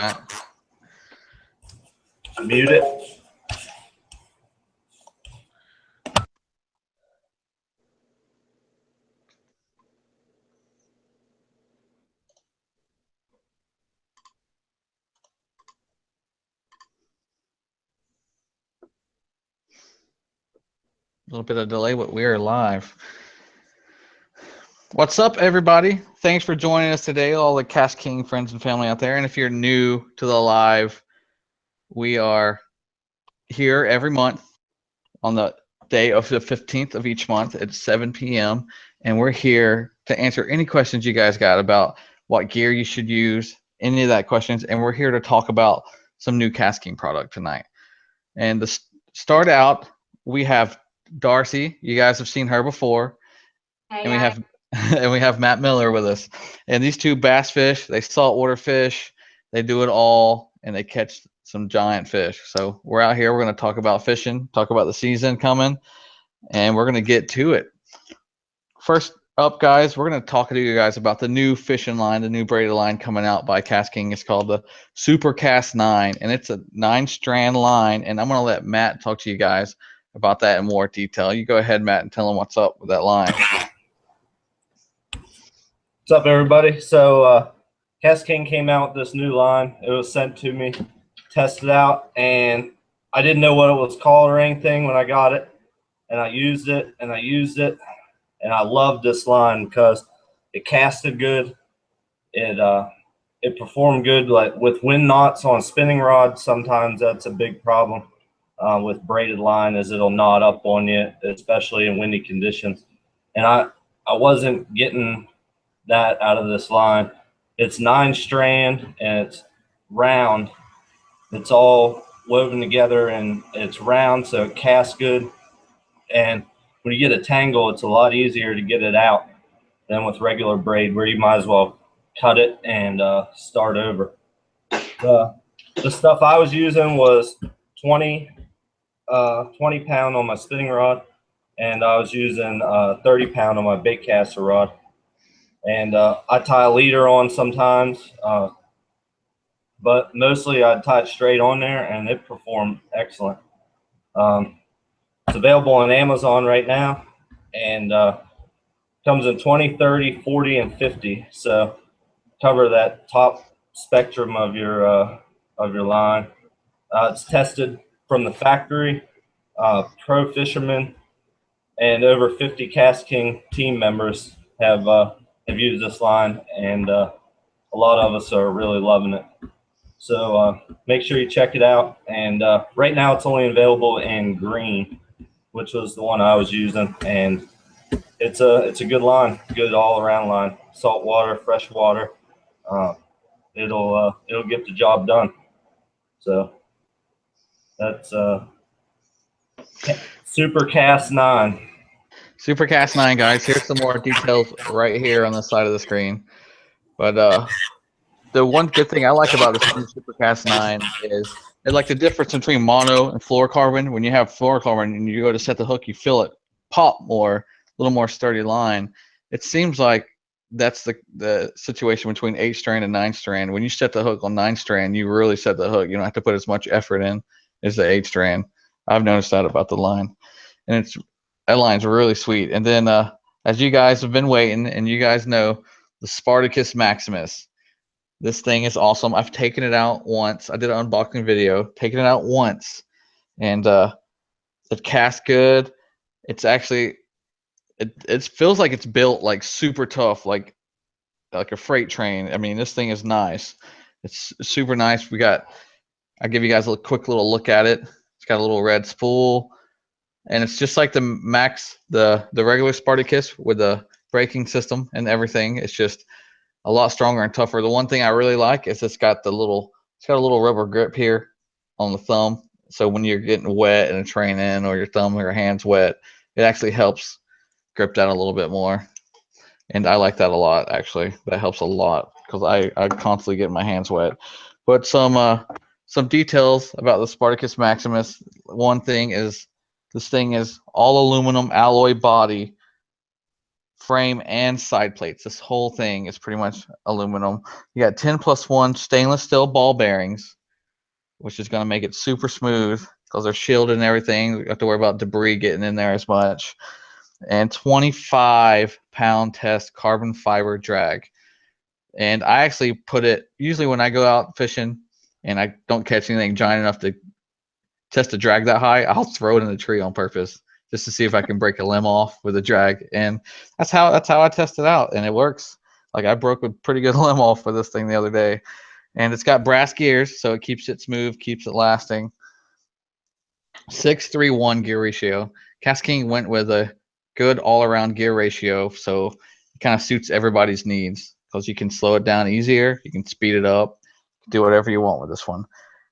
Mute it. A little bit of delay, but we are live. What's up, everybody? Thanks for joining us today, all the KastKing friends and family out there. And if you're new to the live, we are here every month on the day of the 15th of each month at 7 p.m. And we're here to answer any questions you guys got about what gear you should use, any of that questions. And we're here to talk about some new KastKing product tonight. And to start out, we have Darcy. You guys have seen her before. Hey, and we have Matt Miller with us. And these two bass fish, they saltwater fish, they do it all, and they catch some giant fish. So we're out here, we're going to talk about fishing, talk about the season coming, and we're going to get to it. First up, guys, we're going to talk to you guys about the new fishing line, the new braided line coming out by KastKing. It's called the Supercast 9, and it's a 9-strand line, and I'm going to let Matt talk to you guys about that in more detail. You go ahead, Matt, and tell them what's up with that line. What's up, everybody? So KastKing came out with this new line. It was sent to me, tested out, and I didn't know what it was called or anything when I got it. And I used it, and I used it, and I loved this line because it casted good. It performed good. Like with wind knots on spinning rods, sometimes that's a big problem with braided line, is it'll knot up on you, especially in windy conditions. And I wasn't getting that out of this line. It's 9-strand and it's round. It's all woven together and it's round, so it casts good. And when you get a tangle, it's a lot easier to get it out than with regular braid, where you might as well cut it and start over. The stuff I was using was 20 pound on my spinning rod, and I was using 30 pound on my baitcaster rod. And I tie a leader on sometimes, but mostly I tie it straight on there, and it performed excellent. It's available on Amazon right now, and comes in 20, 30, 40, and 50. So cover that top spectrum of your line. It's tested from the factory, pro fishermen, and over 50 KastKing team members have used this line, and a lot of us are really loving it. So make sure you check it out. And right now it's only available in green, which was the one I was using, and it's a good line, good all around line. Saltwater, freshwater, it'll get the job done. So that's Supercast 9. Supercast 9, guys. Here's some more details right here on the side of the screen. But the one good thing I like about this new Supercast 9 is like the difference between mono and fluorocarbon. When you have fluorocarbon and you go to set the hook, you feel it pop more, a little more sturdy line. It seems like that's the situation between 8-strand and 9-strand. When you set the hook on 9-strand, you really set the hook. You don't have to put as much effort in as the 8-strand. I've noticed that about the line, and that line's really sweet. And then as you guys have been waiting, and you guys know, the Sparticus Maximus. This thing is awesome. I've taken it out once. I did an unboxing video, taken it out once, and it casts good. It's actually, it feels like it's built like super tough, like a freight train. I mean, this thing is nice. It's super nice. I'll give you guys a quick little look at it. It's got a little red spool, and it's just like the regular Spartacus with the braking system and everything. It's just a lot stronger and tougher. The one thing I really like is it's got a little rubber grip here on the thumb. So when you're getting wet and training, or your thumb or your hand's wet, it actually helps grip that a little bit more. And I like that a lot, actually. That helps a lot because I constantly get my hands wet. But some details about the Sparticus Maximus. One thing is, this thing is all aluminum alloy body, frame and side plates. This whole thing is pretty much aluminum. You got 10+1 stainless steel ball bearings, which is going to make it super smooth because they're shielded and everything. You don't have to worry about debris getting in there as much. And 25-pound test carbon fiber drag. And I actually put it, usually when I go out fishing and I don't catch anything giant enough to test a drag that high, I'll throw it in the tree on purpose just to see if I can break a limb off with a drag. And that's how I test it out, and it works. Like, I broke a pretty good limb off with this thing the other day. And it's got brass gears, so it keeps it smooth, keeps it lasting. 6:3:1 gear ratio. KastKing went with a good all-around gear ratio, so it kind of suits everybody's needs because you can slow it down easier, you can speed it up, do whatever you want with this one.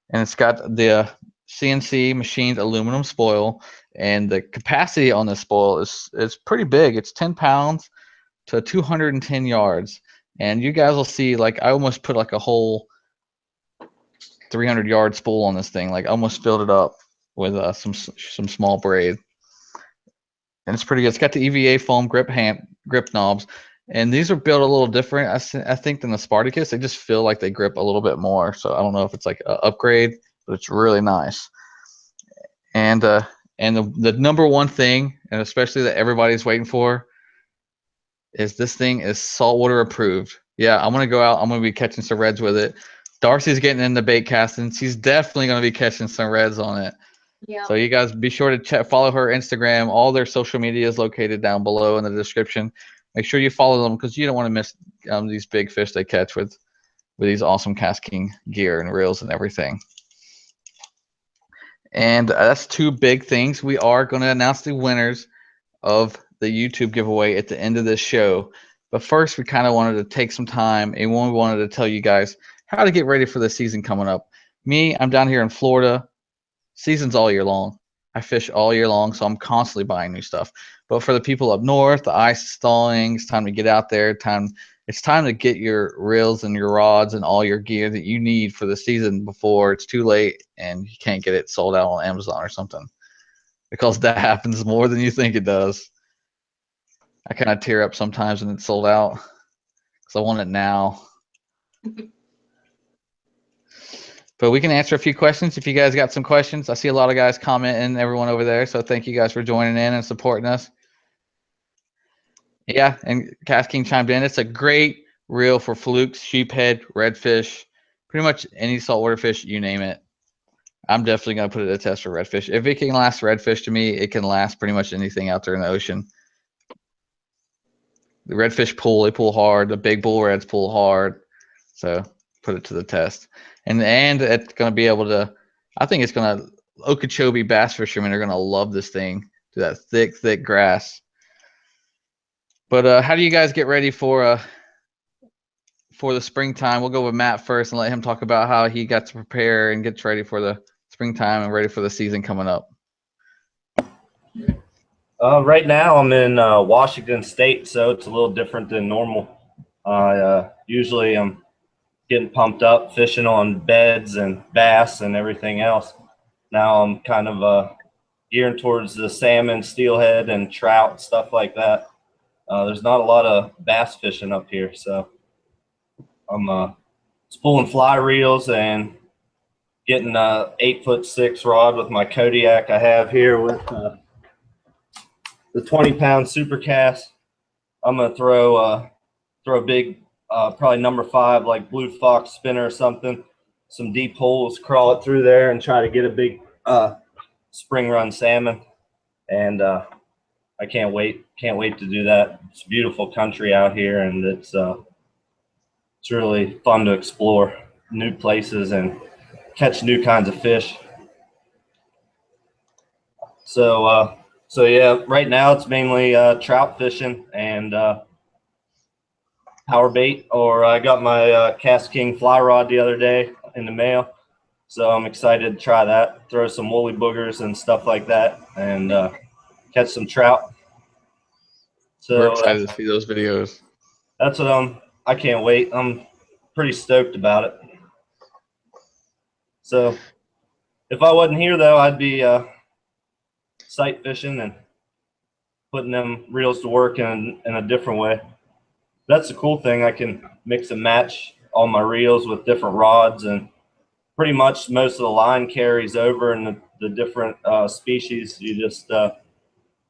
And it's got the CNC machined aluminum spoil, and the capacity on this spoil is pretty big. It's 10 pounds to 210 yards. And you guys will see, like, I almost put like a whole 300-yard spool on this thing. Like, I almost filled it up with some small braid. And it's pretty good. It's got the EVA foam grip knobs, and these are built a little different, I think, than the Spartacus. They just feel like they grip a little bit more. So I don't know if it's like an upgrade, but it's really nice. And the number one thing, and especially that everybody's waiting for, is this thing is saltwater approved. Yeah, I'm gonna go out. I'm gonna be catching some reds with it. Darcy's getting into bait casting. She's definitely gonna be catching some reds on it. Yeah. So you guys be sure to follow her Instagram. All their social media is located down below in the description. Make sure you follow them because you don't want to miss these big fish they catch with these awesome KastKing gear and reels and everything. And that's two big things. We are going to announce the winners of the YouTube giveaway at the end of this show. But first, we kind of wanted to take some time and we wanted to tell you guys how to get ready for the season coming up. Me, I'm down here in Florida. Season's all year long. I fish all year long, so I'm constantly buying new stuff. But for the people up north, the ice is thawing. It's time to get out there. It's time to get your reels and your rods and all your gear that you need for the season before it's too late and you can't get it sold out on Amazon or something. Because that happens more than you think it does. I kind of tear up sometimes when it's sold out because I want it now. But we can answer a few questions if you guys got some questions. I see a lot of guys commenting, everyone over there. So thank you guys for joining in and supporting us. Yeah, and KastKing chimed in. It's a great reel for flukes, sheephead, redfish, pretty much any saltwater fish, you name it. I'm definitely going to put it to the test for redfish. If it can last redfish to me, it can last pretty much anything out there in the ocean. The redfish pull, they pull hard. The big bull reds pull hard. So put it to the test. And it's going to be able to, I think it's going to, Okeechobee bass fishermen are going to love this thing, to that thick, thick grass. But how do you guys get ready for the springtime? We'll go with Matt first and let him talk about how he got to prepare and gets ready for the springtime and ready for the season coming up. Right now I'm in Washington State, so it's a little different than normal. Usually I'm getting pumped up fishing on beds and bass and everything else. Now I'm kind of gearing towards the salmon, steelhead, and trout, stuff like that. There's not a lot of bass fishing up here, so I'm just pulling fly reels and getting a 8'6" rod with my Kodiak I have here with the 20-pound super cast. I'm gonna throw a big probably number 5 like blue fox spinner or something, some deep holes, crawl it through there and try to get a big spring run salmon. And I can't wait to do that. It's beautiful country out here, and it's really fun to explore new places and catch new kinds of fish. So yeah, right now it's mainly trout fishing and power bait, or I got my KastKing fly rod the other day in the mail, so I'm excited to try that, throw some woolly boogers and stuff like that, and catch some trout. So we're excited to see those videos. That's what I can't wait. I'm pretty stoked about it. So if I wasn't here though, I'd be sight fishing and putting them reels to work in a different way. That's the cool thing. I can mix and match all my reels with different rods, and pretty much most of the line carries over in the different species. You just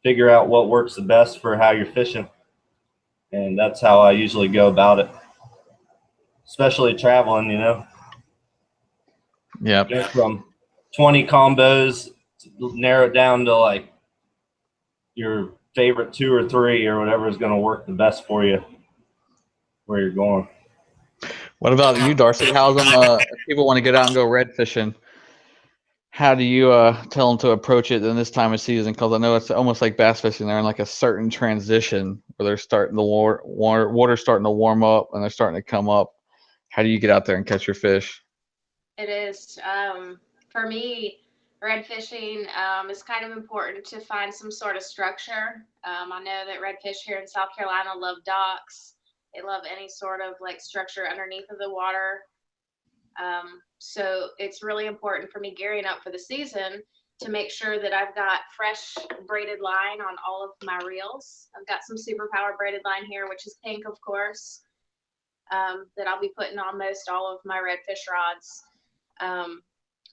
figure out what works the best for how you're fishing. And that's how I usually go about it, especially traveling, you know. Yeah. Go from 20 combos, narrow it down to like your favorite 2 or 3 or whatever is going to work the best for you where you're going. What about you, Darcy? How's them? If people want to get out and go red fishing, how do you tell them to approach it in this time of season? Because I know it's almost like bass fishing. They're in like a certain transition where they're starting the water's starting to warm up and they're starting to come up. How do you get out there and catch your fish? It is. For me, red fishing is kind of important to find some sort of structure. I know that redfish here in South Carolina love docks. They love any sort of like structure underneath of the water. So it's really important for me gearing up for the season to make sure that I've got fresh braided line on all of my reels. I've got some super power braided line here, which is pink, of course, that I'll be putting on most all of my redfish rods.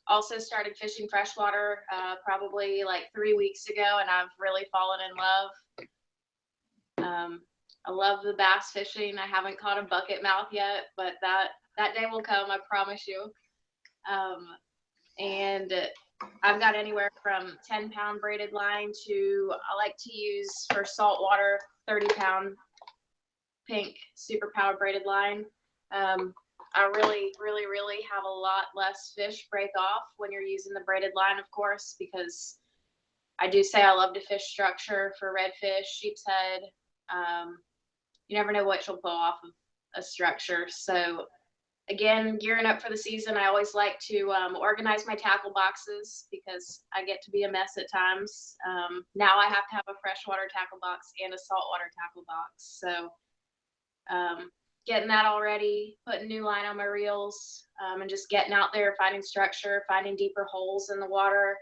Also started fishing freshwater probably like 3 weeks ago, and I've really fallen in love. I love the bass fishing. I haven't caught a bucket mouth yet, but that day will come, I promise you. And I've got anywhere from 10-pound braided line to, I like to use for saltwater 30-pound pink super power braided line. I really have a lot less fish break off when you're using the braided line, of course, because I do say I love to fish structure for redfish, sheep's head. You never know what you'll pull off of a structure. So again, gearing up for the season, I always like to organize my tackle boxes because I get to be a mess at times. Now I have to have a freshwater tackle box and a saltwater tackle box. So getting that all ready, putting new line on my reels, and just getting out there, finding structure, finding deeper holes in the water.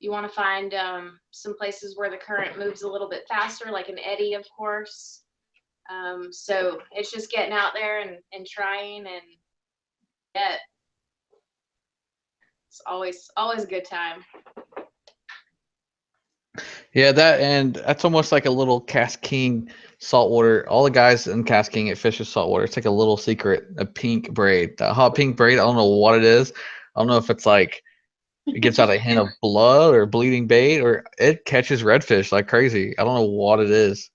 You want to find some places where the current moves a little bit faster, like an eddy, of course. So it's just getting out there and trying, and yeah, it's always a good time. Yeah, that's almost like a little KastKing saltwater. All the guys in KastKing at fishes saltwater, it's like a little secret, a pink braid, that hot pink braid. I don't know what it is. I don't know if it's like it gives out a hint of blood or bleeding bait, or it catches redfish like crazy. I don't know what it is.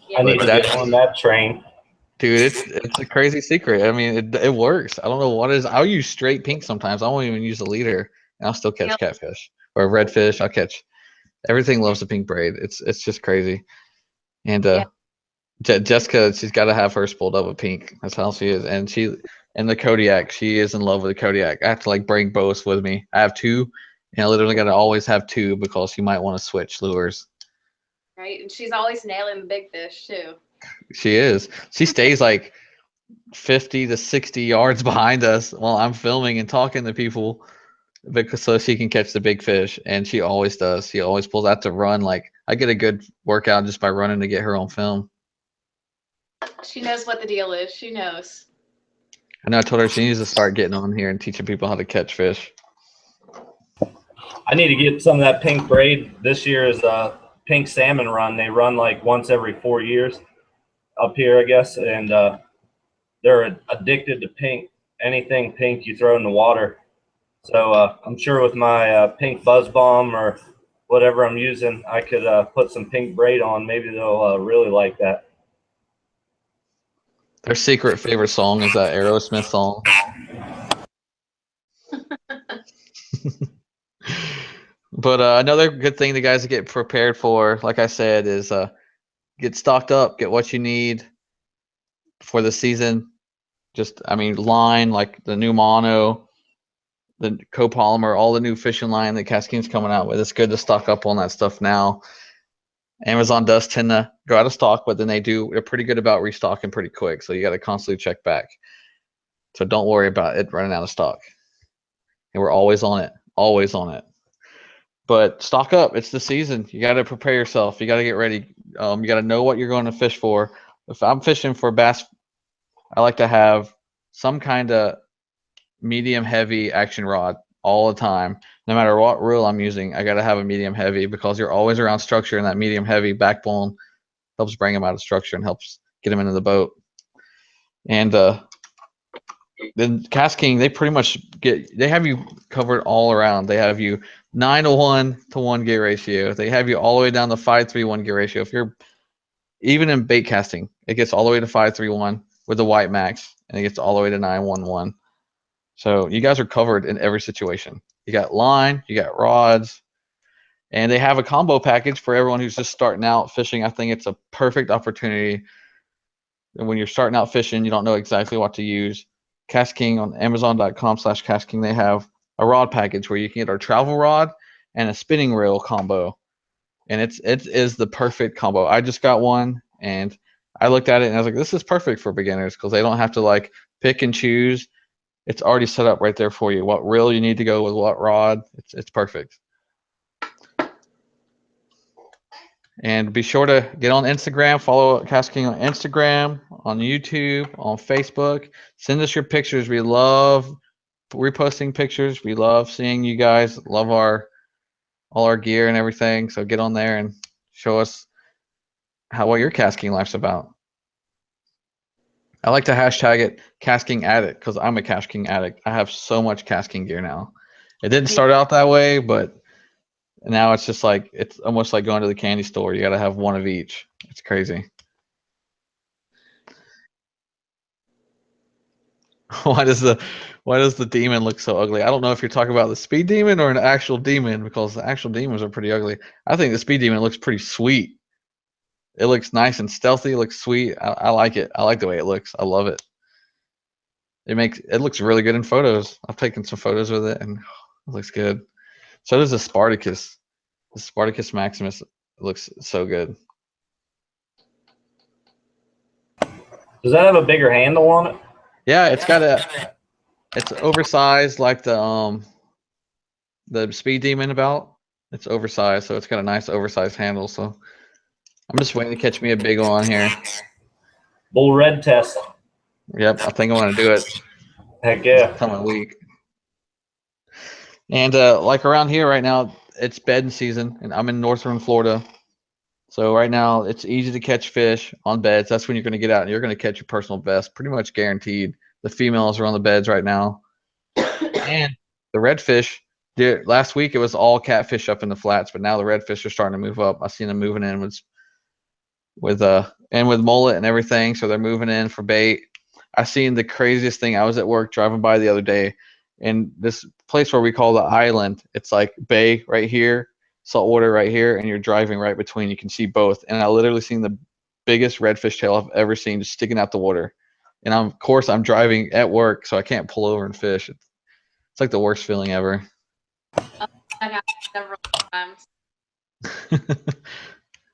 Yeah, I need to get on that train. Dude, it's a crazy secret. I mean, it works. I don't know what it is. I'll use straight pink sometimes. I won't even use a leader, and I'll still catch catfish or redfish. I'll catch. Everything loves the pink braid. It's just crazy. And Jessica, she's got to have hers pulled up with pink. That's how she is. And the Kodiak, she is in love with the Kodiak. I have to like bring both with me. I have 2, and I literally got to always have 2 because she might want to switch lures. Right, and she's always nailing the big fish too. She is. She stays like 50 to 60 yards behind us while I'm filming and talking to people, because so she can catch the big fish, and she always does. She always pulls out to run. Like I get a good workout just by running to get her on film. She knows what the deal is. She knows. I know I told her she needs to start getting on here and teaching people how to catch fish. I need to get some of that pink braid. This year is a pink salmon run. They run like once every 4 years up here, I guess, and they're addicted to pink. Anything pink you throw in the water. So I'm sure with my pink buzz bomb or whatever I'm using, I could put some pink braid on. Maybe they'll really like that. Their secret favorite song is that Aerosmith song. But another good thing the guys to get prepared for, like I said, is get stocked up, get what you need for the season. Just, I mean, line, like the new mono, the copolymer, all the new fishing line that KastKing's coming out with. It's good to stock up on that stuff now. Amazon does tend to go out of stock, but then they're pretty good about restocking pretty quick. So you got to constantly check back. So don't worry about it running out of stock. And we're always on it, always on it. But stock up. It's the season. You got to prepare yourself. You got to get ready. You got to know what you're going to fish for. If I'm fishing for bass, I like to have some kind of medium heavy action rod all the time. No matter what reel I'm using, I got to have a medium heavy because you're always around structure, and that medium heavy backbone helps bring them out of structure and helps get them into the boat. And then KastKing, they pretty much they have you covered all around. They have you 9:1 gear ratio. They have you all the way down to 5:3:1 gear ratio. If you're even in bait casting, it gets all the way to 5:3:1 with the white max, and it gets all the way to 9:1:1. So you guys are covered in every situation. You got line, you got rods, and they have a combo package for everyone who's just starting out fishing. I think it's a perfect opportunity. And when you're starting out fishing, you don't know exactly what to use. KastKing on Amazon.com/KastKing, they have a rod package where you can get our travel rod and a spinning reel combo, and it is the perfect combo. I just got one, and I looked at it and I was like, this is perfect for beginners because they don't have to like pick and choose. It's already set up right there for you. What reel you need to go with what rod. It's perfect. And be sure to get on Instagram, follow KastKing on Instagram, on YouTube, on Facebook. Send us your pictures. We love reposting pictures. We love seeing you guys. Love all our gear and everything. So get on there and show us what your KastKing life's about. I like to hashtag it KastKing Addict because I'm a KastKing addict. I have so much KastKing gear now. It didn't start out that way, but now it's just like it's almost like going to the candy store. You got to have one of each. It's crazy. Why does the demon look so ugly? I don't know if you're talking about the speed demon or an actual demon, because the actual demons are pretty ugly. I think the speed demon looks pretty sweet. It looks nice and stealthy. It looks sweet. I like it. I like the way it looks. I love it. It looks really good in photos. I've taken some photos with it and it looks good. So does the Spartacus. The Sparticus Maximus looks so good. Does that have a bigger handle on it? Yeah, it's oversized like the Speed Demon about. It's oversized, so it's got a nice oversized handle. So I'm just waiting to catch me a big one here. Bull red test. Yep, I think I want to do it. Heck yeah. Coming week. And like around here right now, it's bedding season, and I'm in northern Florida. So right now, it's easy to catch fish on beds. That's when you're going to get out and you're going to catch your personal best, pretty much guaranteed. The females are on the beds right now. And the redfish, last week it was all catfish up in the flats, but now the redfish are starting to move up. I've seen them moving in with mullet and everything, so they're moving in for bait. I seen the craziest thing. I was at work driving by the other day, and this place where we call the island, it's like bay right here, saltwater right here, and you're driving right between. You can see both, and I literally seen the biggest redfish tail I've ever seen just sticking out the water. And of course I'm driving at work, so I can't pull over and fish. It's like the worst feeling ever. I have several times.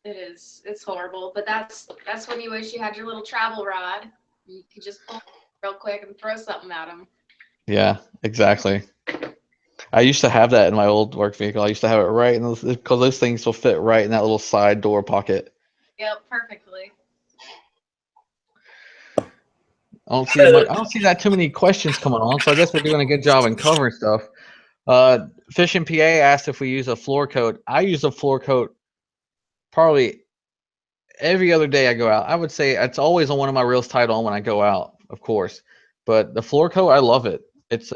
It's horrible, but that's when you wish you had your little travel rod. You could just pull real quick and throw something at them. Yeah, exactly. I used to have that in my old work vehicle. I used to have it right in because those things will fit right in that little side door pocket. Yep, perfectly. I don't see that too many questions coming on, so I guess we're doing a good job in covering stuff. Fishing PA asked if we use a floor coat. I use a floor coat probably every other day I go out. I would say it's always on one of my reels tied on when I go out, of course. But the floor coat, I love it. It's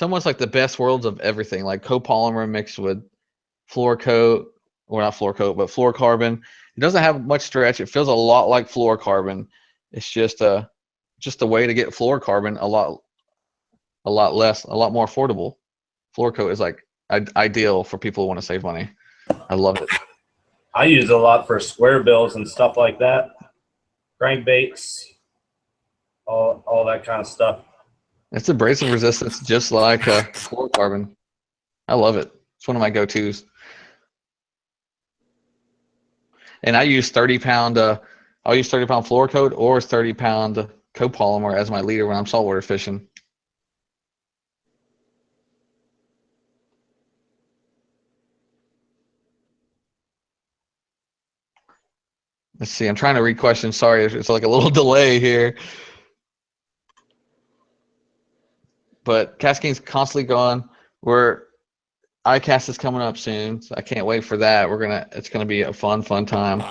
almost like the best worlds of everything, like copolymer mixed with floor coat, or not floor coat, but fluorocarbon. It doesn't have much stretch. It feels a lot like fluorocarbon. It's just a way to get fluorocarbon a lot more affordable. Floor coat is like ideal for people who want to save money. I love it. I use it a lot for square bills and stuff like that. Crankbaits, all that kind of stuff. It's abrasive resistance, just like fluorocarbon. I love it. It's one of my go-tos. And I use 30-pound. I'll use 30-pound floor coat or 30-pound copolymer as my leader when I'm saltwater fishing. Let's see. I'm trying to read questions. Sorry, it's like a little delay here. But KastKing's constantly going. ICAST is coming up soon, so I can't wait for that. It's gonna be a fun time.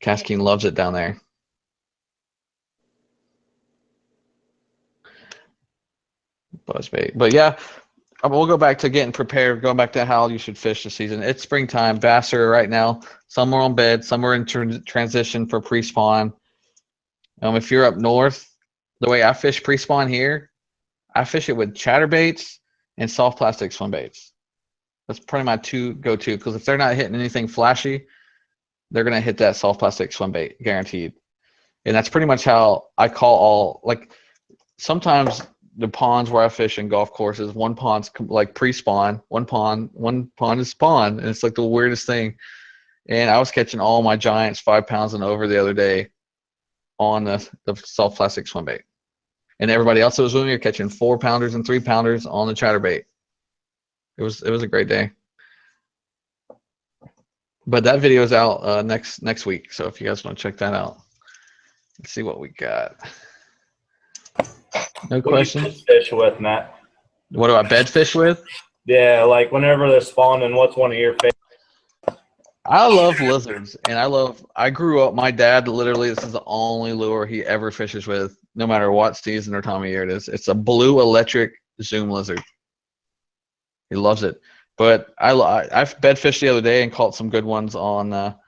KastKing loves it down there. Buzzbait. But yeah, we'll go back to getting prepared, going back to how you should fish this season. It's springtime. Bass are right now, some are on bed, some are in transition for pre-spawn. If you're up north, the way I fish pre-spawn here, I fish it with chatterbaits and soft plastic swim baits. That's probably my two go-to, because if they're not hitting anything flashy, they're going to hit that soft plastic swim bait, guaranteed. And that's pretty much how I call all, like, sometimes the ponds where I fish in golf courses, one pond's like pre-spawn, one pond is spawn, and it's like the weirdest thing. And I was catching all my giants 5 pounds and over the other day on the soft plastic swim bait. And everybody else that was with me are catching 4-pounders and 3-pounders on the chatterbait. It was a great day. But that video is out next week, so if you guys want to check that out, let's see what we got. No questions. What do you fish with, Matt? What do I bed fish with? Yeah, like whenever they're spawning, what's one of your favorites? I love lizards, and I grew up, my dad literally, this is the only lure he ever fishes with, no matter what season or time of year it is. It's a blue electric zoom lizard. He loves it. But I bed fished the other day and caught some good ones on a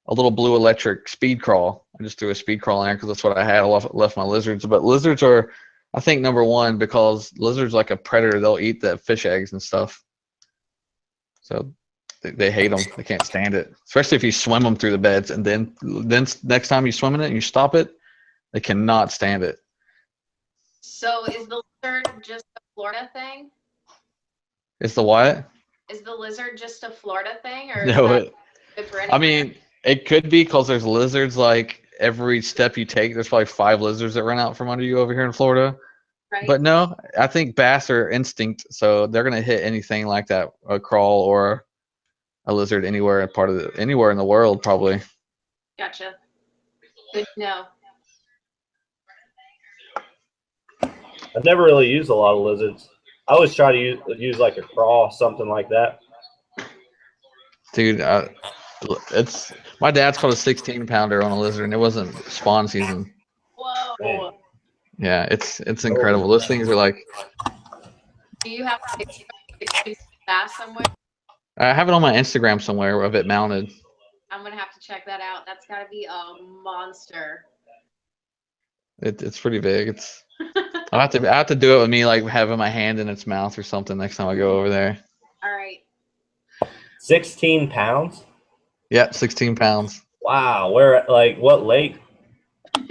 little blue electric speed crawl. I just threw a speed crawl in there because that's what I had. I left my lizards. But lizards are, I think, #1 because lizards, like a predator, they'll eat the fish eggs and stuff. So they hate them. They can't stand it, especially if you swim them through the beds. And then next time you swim in it and you stop it, they cannot stand it. So is the lizard just a Florida thing? It's the what? Is the lizard just a Florida thing, or No, is that good for I mean, it could be, because there's lizards, like every step you take, there's probably 5 lizards that run out from under you over here in Florida. right? But no, I think bass are instinct, so they're gonna hit anything like that, a crawl or a lizard anywhere in the world, probably. Gotcha. Good to know. I've never really used a lot of lizards. I always try to use like a crawl, something like that. Dude, it's my dad's caught a 16-pounder on a lizard, and it wasn't spawn season. Whoa. Man. Yeah, it's incredible. Those things are like. Do you have a bass somewhere? I have it on my Instagram somewhere of it mounted. I'm gonna have to check that out. That's gotta be a monster. It's pretty big. I have to do it with me, like having my hand in its mouth or something next time I go over there. All right. 16 pounds? Yeah, 16 pounds. Wow. Where, like, what lake?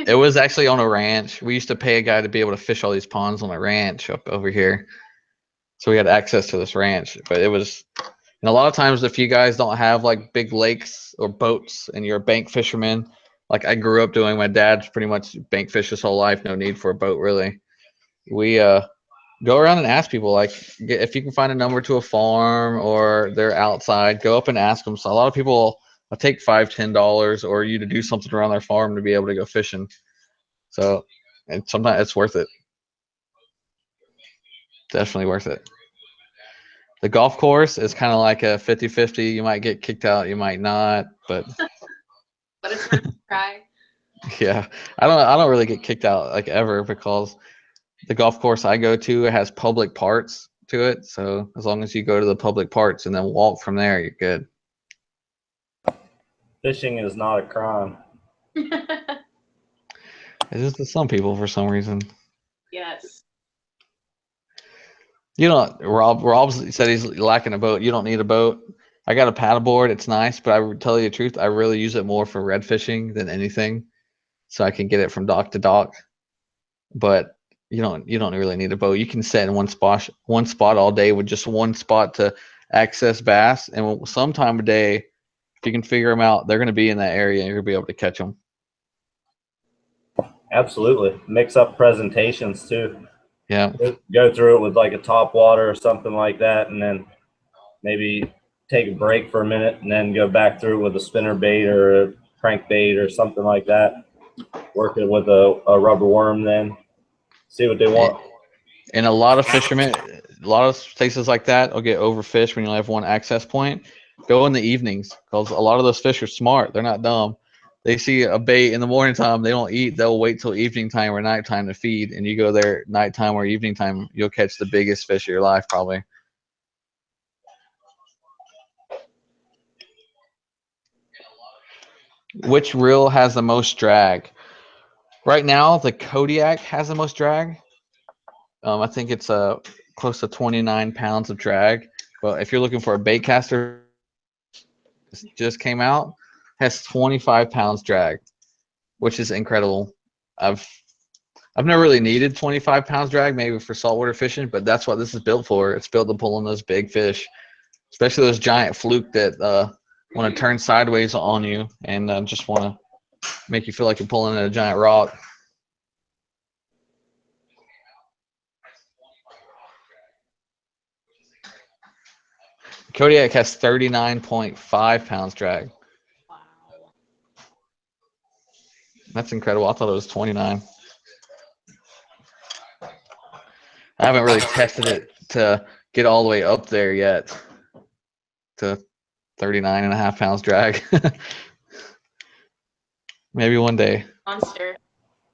It was actually on a ranch. We used to pay a guy to be able to fish all these ponds on a ranch up over here. So we had access to this ranch. But it was, and a lot of times if you guys don't have like big lakes or boats and you're a bank fisherman, like I grew up doing, my dad's pretty much bank fished his whole life, no need for a boat really. We go around and ask people, like, if you can find a number to a farm or they're outside, go up and ask them. So a lot of people will take $5, $10 or you to do something around their farm to be able to go fishing. So, and sometimes it's worth it. Definitely worth it. The golf course is kind of like a 50-50. You might get kicked out, you might not, but it's worth a try. Yeah, I don't really get kicked out like ever, because the golf course I go to, it has public parts to it. So as long as you go to the public parts and then walk from there, you're good. Fishing is not a crime. It is to some people for some reason. Yes. You know, Rob said he's lacking a boat. You don't need a boat. I got a paddleboard. It's nice, but I would tell you the truth, I really use it more for red fishing than anything, so I can get it from dock to dock. But you don't really need a boat. You can sit in one spot all day with just one spot to access bass, and some time of day, if you can figure them out, they're going to be in that area and you're going to be able to catch them. Absolutely. Mix up presentations too. Yeah. Go through it with like a top water or something like that, and then maybe take a break for a minute and then go back through with a spinner bait or crankbait or something like that. Working with a rubber worm, then see what they want. And a lot of fishermen, a lot of places like that will get overfished when you only have one access point. Go in the evenings because a lot of those fish are smart. They're not dumb. They see a bait in the morning time, they don't eat. They'll wait till evening time or nighttime to feed. And you go there nighttime or evening time, you'll catch the biggest fish of your life probably. Which reel has the most drag? Right now, the Kodiak has the most drag. I think it's close to 29 pounds of drag. But if you're looking for a baitcaster, just came out, has 25 pounds drag, which is incredible. I've never really needed 25 pounds drag, maybe for saltwater fishing, but that's what this is built for. It's built to pull in those big fish, especially those giant fluke that want to turn sideways on you and just want to make you feel like you're pulling in a giant rock. Kodiak has 39.5 pounds drag. Wow. That's incredible. I thought it was 29. I haven't really tested it to get all the way up there yet to 39.5 pounds drag. Maybe one day. Monster.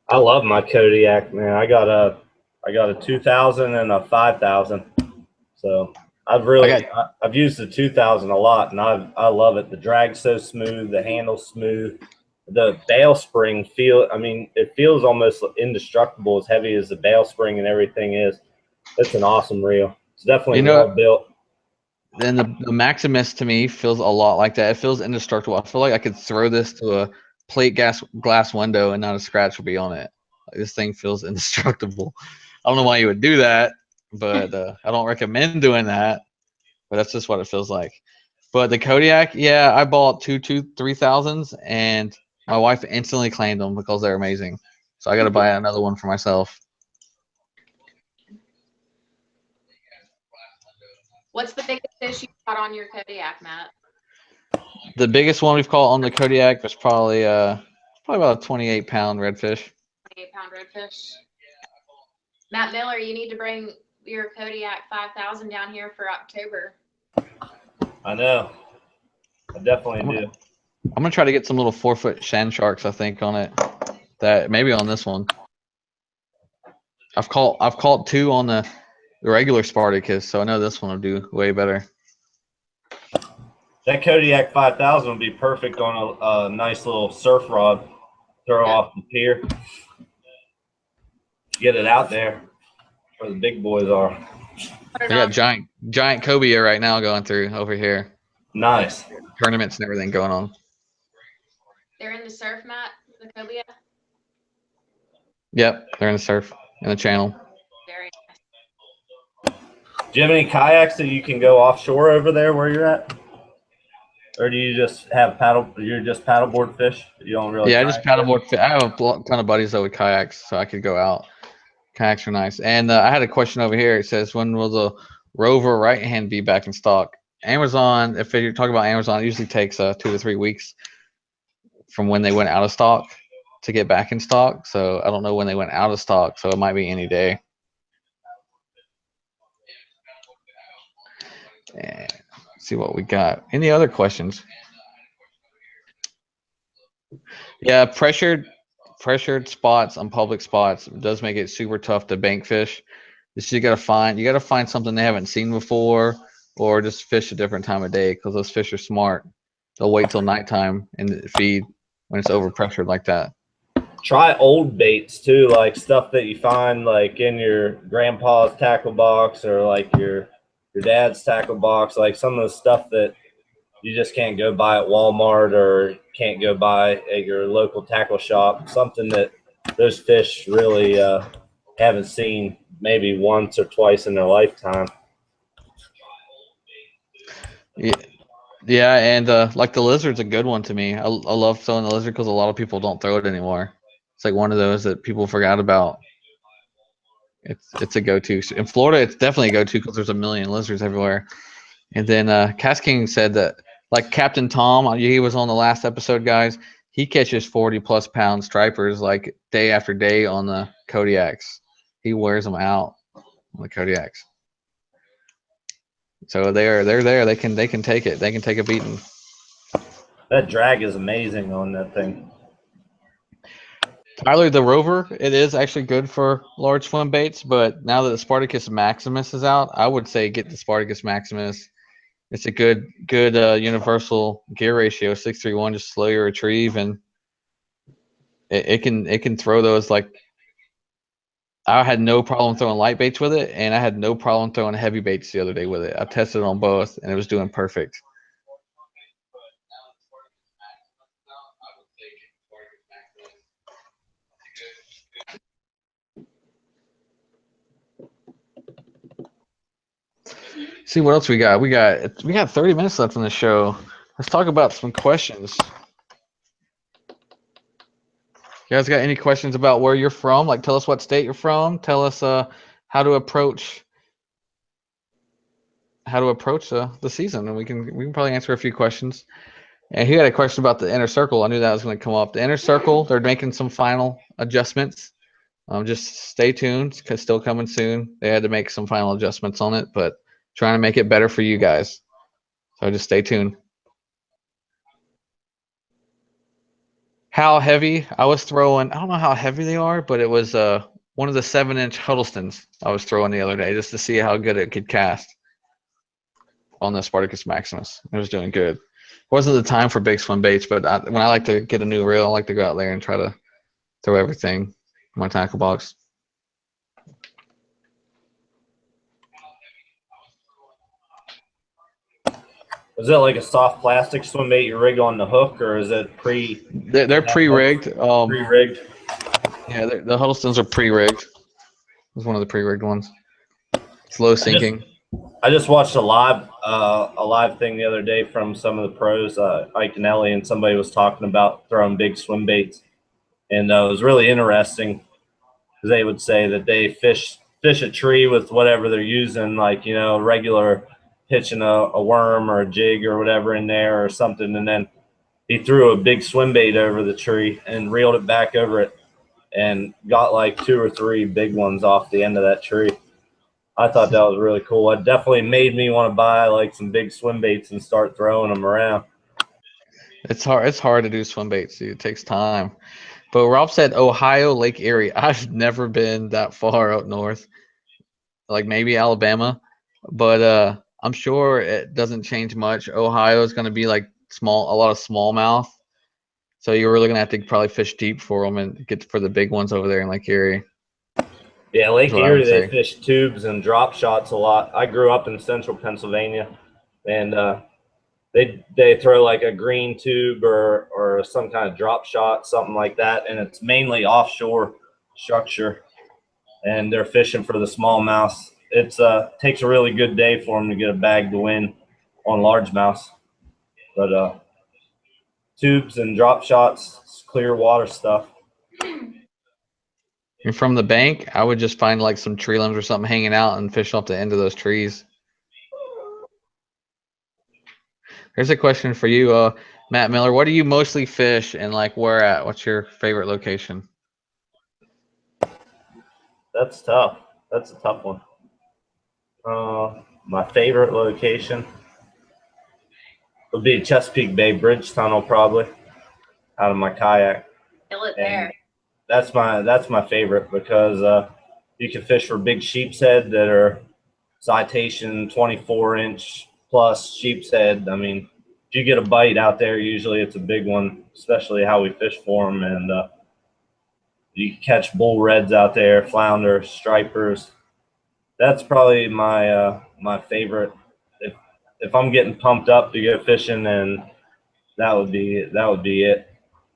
I love my Kodiak, man. I got a 2000 and a 5000. So I've used the 2000 a lot, and I love it. The drag's so smooth, the handle's smooth. The bail spring it feels almost indestructible, as heavy as the bail spring and everything is. It's an awesome reel. It's definitely well built. Then the Maximus to me feels a lot like that. It feels indestructible. I feel like I could throw this to a plate glass window and not a scratch will be on it. Like, this thing feels indestructible. I don't know why you would do that, but I don't recommend doing that. But that's just what it feels like. But the Kodiak, yeah, I bought 3000s, and my wife instantly claimed them because they're amazing. So I got to buy another one for myself. What's the biggest fish you caught on your Kodiak, Matt? The biggest one we've caught on the Kodiak was probably about a 28-pound redfish. 28-pound redfish. Matt Miller, you need to bring your Kodiak 5000 down here for October. I know. I definitely do. I'm gonna try to get some little 4-foot sand sharks, I think, on it. That maybe on this one. I've caught 2 on the regular Spartacus, so I know this one will do way better. That Kodiak 5000 would be perfect on a nice little surf rod. Throw off the pier. Get it out there where the big boys are. I got giant cobia right now going through over here. Nice. Tournaments and everything going on. They're in the surf, Matt, the cobia? Yep, they're in the surf, in the channel. Very nice. Do you have any kayaks that you can go offshore over there where you're at? Or do you just have you're just paddleboard fish? You don't really. Yeah, I just paddleboard fish. I have a ton of buddies though with kayaks, so I could go out. Kayaks are nice. And I had a question over here. It says, when will the Rover right hand be back in stock? Amazon, if you're talking about Amazon, it usually takes 2 to 3 weeks from when they went out of stock to get back in stock. So I don't know when they went out of stock, so it might be any day. And let's see what we got. Any other questions? Yeah, pressured spots on public spots does make it super tough to bank fish. You gotta find something they haven't seen before, or just fish a different time of day, because those fish are smart. They'll wait till nighttime and feed when it's overpressured like that. Try old baits too, like stuff that you find like in your grandpa's tackle box or like your dad's tackle box, like some of the stuff that you just can't go buy at Walmart or can't go buy at your local tackle shop. Something that those fish really haven't seen maybe once or twice in their lifetime. Yeah, and like the lizard's a good one to me. I love throwing the lizard because a lot of people don't throw it anymore. It's like one of those that people forgot about. It's a go-to. In Florida, it's definitely a go-to because there's a million lizards everywhere. And then KastKing said that, like Captain Tom, he was on the last episode, guys, he catches 40+ pound stripers like day after day on the Kodiaks. He wears them out on the Kodiaks. So they're there. They can take it. They can take a beating. That drag is amazing on that thing. Tyler, the Rover, it is actually good for large swim baits, but now that the Sparticus Maximus is out, I would say get the Sparticus Maximus. It's a good universal gear ratio, 6:3:1, just slow your retrieve, and it can throw those. Like, I had no problem throwing light baits with it, and I had no problem throwing heavy baits the other day with it. I tested it on both, and it was doing perfect. See what else we got. We got 30 minutes left in the show. Let's talk about some questions. You guys got any questions about where you're from? Like, tell us what state you're from. Tell us how to approach the season, and we can probably answer a few questions. And he had a question about the inner circle. I knew that was going to come up. The inner circle, they're making some final adjustments. Just stay tuned, because still coming soon. They had to make some final adjustments on it, but trying to make it better for you guys. So just stay tuned. How heavy? I was throwing, I don't know how heavy they are, but it was one of the 7-inch Huddlestons I was throwing the other day just to see how good it could cast on the Sparticus Maximus. It was doing good. Wasn't the time for big swim baits, but when I like to get a new reel, I like to go out there and try to throw everything in my tackle box. Is it like a soft plastic swim bait you rig on the hook, or is it pre? They're pre-rigged. Pre-rigged. Yeah, the Huddlestons are pre-rigged. It was one of the pre-rigged ones. It's low sinking. I just watched a live thing the other day from some of the pros, Ike and Ellie, and somebody was talking about throwing big swim baits, and it was really interesting because they would say that they fish a tree with whatever they're using, like, you know, regular pitching a worm or a jig or whatever in there or something, and then he threw a big swim bait over the tree and reeled it back over it and got like 2 or 3 big ones off the end of that tree. I thought that was really cool. It definitely made me want to buy like some big swim baits and start throwing them around. It's hard to do swim baits, dude. It takes time. But Rob said Ohio, Lake Erie. I've never been that far up north, like maybe Alabama, but I'm sure it doesn't change much. Ohio is going to be like a lot of smallmouth. So you're really going to have to probably fish deep for them and get for the big ones over there in Lake Erie. Yeah, Lake Erie, they fish tubes and drop shots a lot. I grew up in central Pennsylvania, and they throw like a green tube or some kind of drop shot, something like that, and it's mainly offshore structure, and they're fishing for the smallmouth. It takes a really good day for them to get a bag to win on largemouth, but tubes and drop shots, clear water stuff. And from the bank, I would just find like some tree limbs or something hanging out and fish off the end of those trees. Here's a question for you, Matt Miller. What do you mostly fish and like where at? What's your favorite location? That's tough. That's a tough one. My favorite location would be Chesapeake Bay Bridge Tunnel, probably, out of my kayak. Kill it there. That's my favorite because you can fish for big sheep's head that are citation 24-inch plus sheep's head. I mean, if you get a bite out there, usually it's a big one, especially how we fish for them. And you can catch bull reds out there, flounder, stripers. That's probably my my favorite. If I'm getting pumped up to go fishing, and that would be it.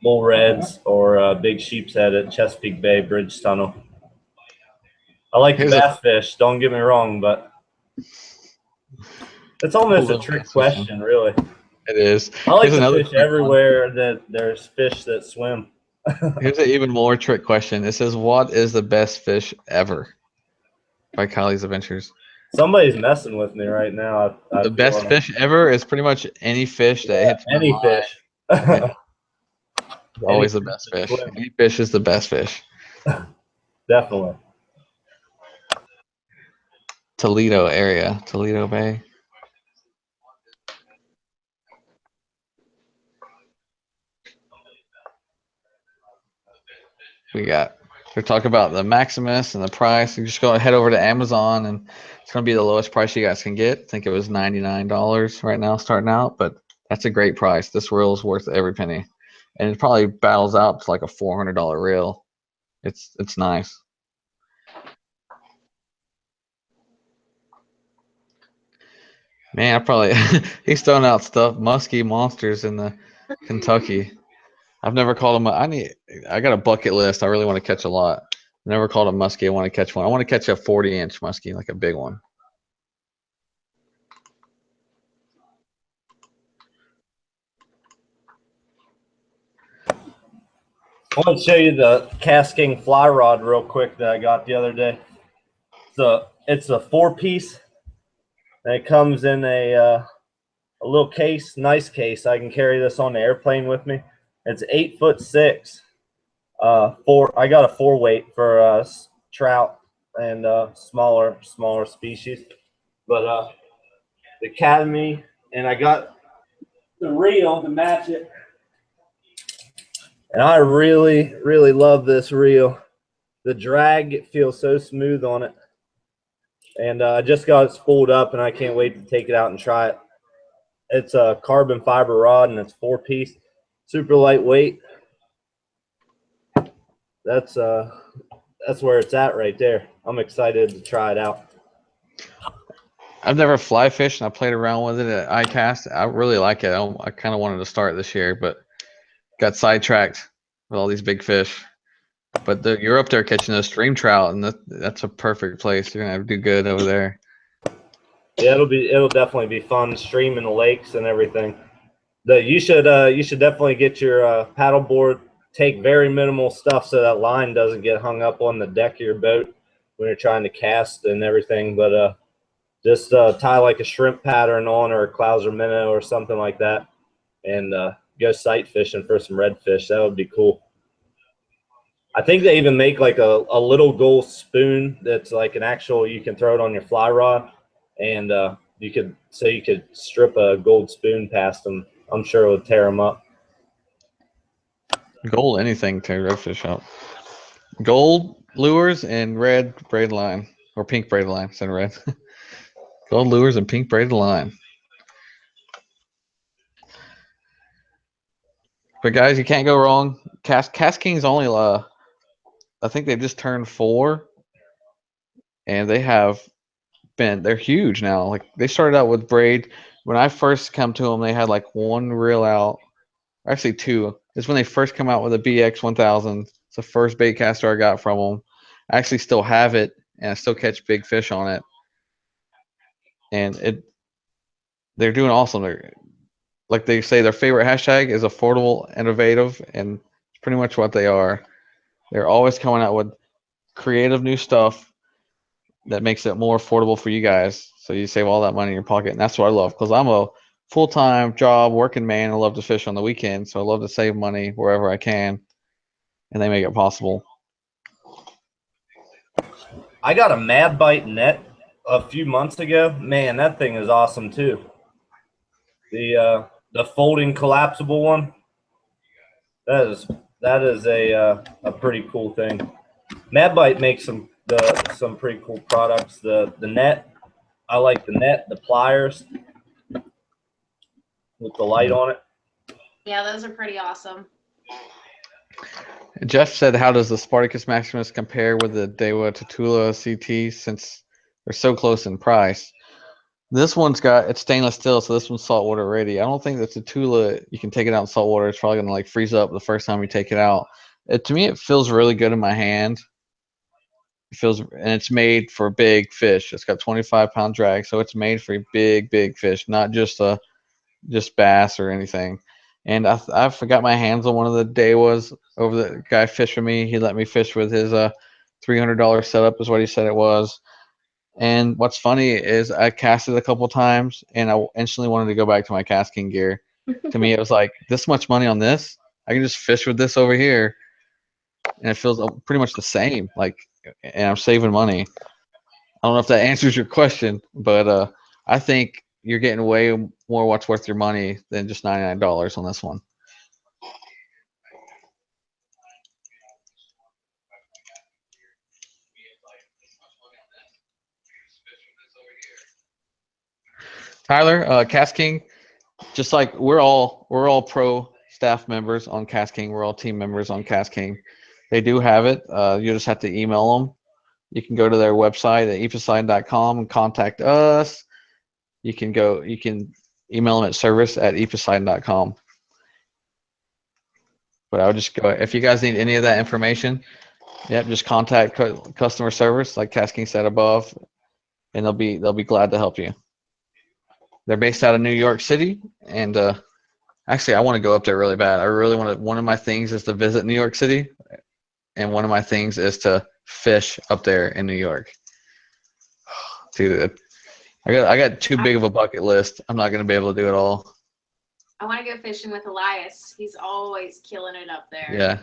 Bull reds or big sheep's head at Chesapeake Bay Bridge Tunnel. I like the bass fish, don't get me wrong, but it's almost a trick question, really. It is. I like to fish everywhere that there's fish that swim. Here's an even more trick question. It says, what is the best fish ever? By Kylie's Adventures. Somebody's messing with me right now. The best fish ever is pretty much any fish that hits any fish. It's always the best fish. Any fish is the best fish. Definitely. Toledo area, Toledo Bay. We're talking about the Maximus and the price. You just go head over to Amazon and it's going to be the lowest price you guys can get. I think it was $99 right now starting out, but that's a great price. This reel is worth every penny. And it probably battles out to like a $400 reel. It's nice. Man, I probably he's throwing out stuff, musky monsters in the Kentucky. I've never caught them. I got a bucket list. I really want to catch a lot. I've never caught a muskie. I want to catch one. I want to catch a 40-inch muskie, like a big one. I want to show you the KastKing fly rod real quick that I got the other day. So it's a 4-piece, and it comes in a little case, nice case. I can carry this on the airplane with me. It's 8'6". I got a 4-weight for trout and smaller species, but the Academy, and I got the reel to match it. And I really love this reel. The drag, it feels so smooth on it. And I just got it spooled up, and I can't wait to take it out and try it. It's a carbon fiber rod, and it's 4-piece, super lightweight. That's where it's at right there. I'm excited to try it out. I've never fly fished, and I played around with it at ICAST. I really like it. I kind of wanted to start this year, but got sidetracked with all these big fish. But you're up there catching those stream trout, and that's a perfect place. You're gonna do good over there. Yeah, it'll definitely be fun streaming the lakes and everything. You should definitely get your paddleboard. Take very minimal stuff so that line doesn't get hung up on the deck of your boat when you're trying to cast and everything. But just tie like a shrimp pattern on, or a clouser minnow or something like that, and go sight fishing for some redfish. That would be cool. I think they even make like a little gold spoon that's like an actual, you can throw it on your fly rod, and you could strip a gold spoon past them. I'm sure it would tear them up. Gold anything tear redfish up. Gold lures and red braid line, or pink braid line instead of red. Gold lures and pink braided line. But guys, you can't go wrong. KastKing's only I think they just turned 4, and they're huge now. Like, they started out with braid. When I first come to them, they had like 1 reel out, actually 2. It's when they first come out with a BX 1000. It's the first baitcaster I got from them. I actually still have it, and I still catch big fish on it. And they're doing awesome. Like they say, their favorite hashtag is affordable, innovative, and it's pretty much what they are. They're always coming out with creative new stuff that makes it more affordable for you guys, so you save all that money in your pocket. And that's what I love, because I'm a full-time job working man. I love to fish on the weekend, so I love to save money wherever I can, and they make it possible. I got a Mad Bite net a few months ago. Man, that thing is awesome too. The folding collapsible one. That is a pretty cool thing. Mad Bite makes some pretty cool products. The net, I like the net, the pliers with the light on it. Yeah, those are pretty awesome. Jeff said, how does the Sparticus Maximus compare with the Dewa Tatula CT, since they're so close in price? This one's it's stainless steel, so this one's saltwater ready. I don't think the Tatula, you can take it out in saltwater. It's probably going to like freeze up the first time you take it out. To me, it feels really good in my hand. And it's made for big fish. It's got 25-pound drag, so it's made for big fish, not just bass or anything. And I forgot my hands on one of the Dewas over the guy fished for me. He let me fish with his $300 setup, is what he said it was. And what's funny is I casted a couple times, and I instantly wanted to go back to my KastKing gear. To me, it was like, this much money on this? I can just fish with this over here, and it feels pretty much the same. Like, and I'm saving money. I don't know if that answers your question, but I think you're getting way more what's worth your money than just $99 on this one. Tyler, KastKing, just like we're all pro staff members on KastKing. We're all team members on KastKing. They do have it. You just have to email them. You can go to their website at eposign.com and contact us. You can email them at service@eposign.com. But I would just go, if you guys need any of that information, yep, just contact customer service like KastKing said above, and they'll be glad to help you. They're based out of New York City, and actually I want to go up there really bad. I really want to. One of my things is to visit New York City, and one of my things is to fish up there in New York. Dude, I got too big of a bucket list. I'm not gonna be able to do it all. I want to go fishing with Elias. He's always killing it up there. Yeah,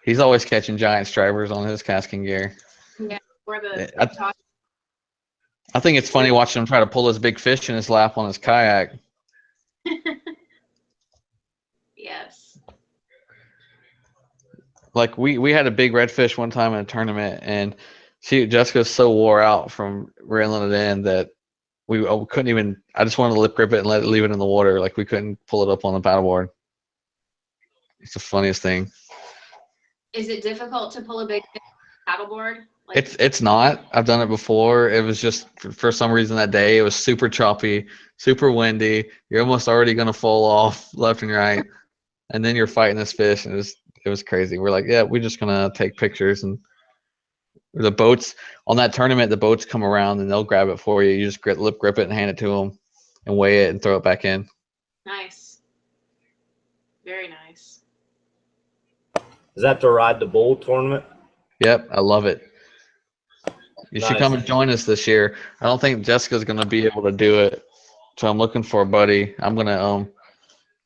he's always catching giant stripers on his KastKing gear. Yeah, or the. I think it's funny watching him try to pull his big fish in his lap on his kayak. Yes. Like we had a big redfish one time in a tournament, and Jessica's so wore out from reeling it in that we couldn't even. I just wanted to lip grip it and leave it in the water. Like we couldn't pull it up on the paddleboard. It's the funniest thing. Is it difficult to pull a big fish paddleboard? Like, It's not. I've done it before. It was just for some reason that day it was super choppy, super windy. You're almost already gonna fall off left and right, and then you're fighting this fish, and it was crazy. We're like, yeah, we're just gonna take pictures, and the boats on that tournament, the boats come around and they'll grab it for you. You just lip grip it and hand it to them, and weigh it and throw it back in. Nice. Very nice. Is that the Ride the Bull tournament? Yep, I love it. You should Nice. come and join us this year. I don't think Jessica's gonna be able to do it, so I'm looking for a buddy. I'm gonna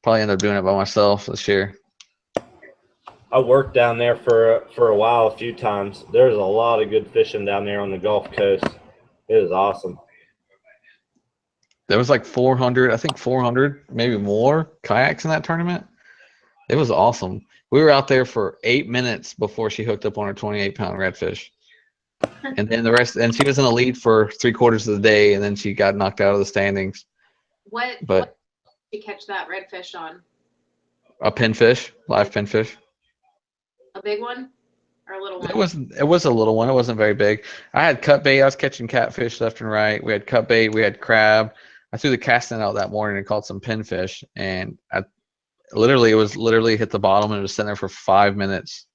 probably end up doing it by myself this year. I worked down there for a while, a few times. There's a lot of good fishing down there on the Gulf Coast. It is awesome. There was like 400, I think 400, maybe more kayaks in that tournament. It was awesome. We were out there for 8 minutes before she hooked up on her 28-pound redfish. And then the rest, and she was in the lead for 3/4 of the day, and then she got knocked out of the standings. What did you catch that redfish on? A pinfish, live pinfish. A big one or a little one? It was a little one. It wasn't very big. I had cut bait. I was catching catfish left and right. We had cut bait. We had crab. I threw the casting out that morning and caught some pinfish, and it was literally hit the bottom and it was sitting there for 5 minutes.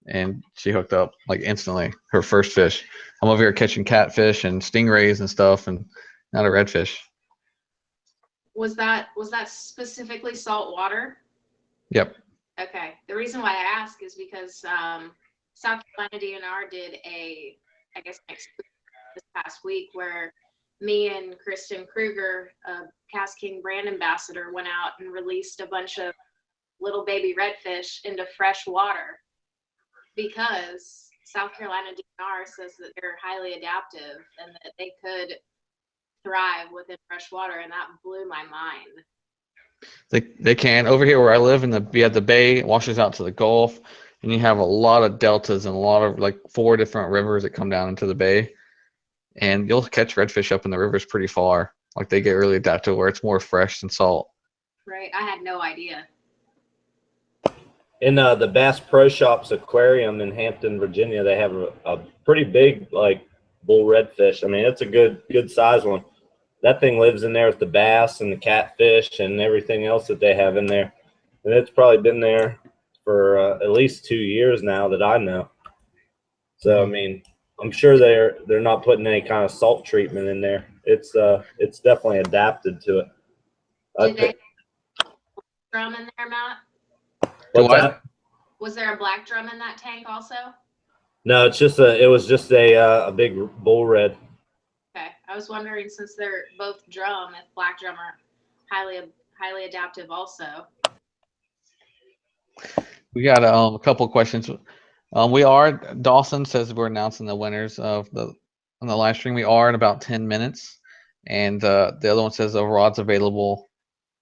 And she hooked up like instantly, her first fish. I'm over here catching catfish and stingrays and stuff, and not a redfish. Was that specifically saltwater? Yep. Okay. The reason why I ask is because South Carolina DNR did this past week where me and Kristen Kruger, KastKing brand ambassador, went out and released a bunch of little baby redfish into fresh water, because South Carolina DNR says that they're highly adaptive and that they could thrive within fresh water, and that blew my mind. They can. Over here where I live, you have the bay, it washes out to the Gulf, and you have a lot of deltas and a lot of like 4 different rivers that come down into the bay, and you'll catch redfish up in the rivers pretty far. Like they get really adapted where it's more fresh than salt. Right. I had no idea. In the Bass Pro Shops aquarium in Hampton, Virginia, they have a pretty big like bull redfish. I mean, it's a good size one. That thing lives in there with the bass and the catfish and everything else that they have in there, and it's probably been there for at least 2 years now that I know. So I mean, I'm sure they're not putting any kind of salt treatment in there. It's definitely adapted to it. Did they have a drum in there, Matt? What's that? Was there a black drum in that tank also? No, it was just a big bull red. Okay, I was wondering, since they're both drum, if black drum are highly adaptive also. We got a couple of questions. Dawson says we're announcing the winners of the on the live stream. We are in about 10 minutes, and the other one says the rod's available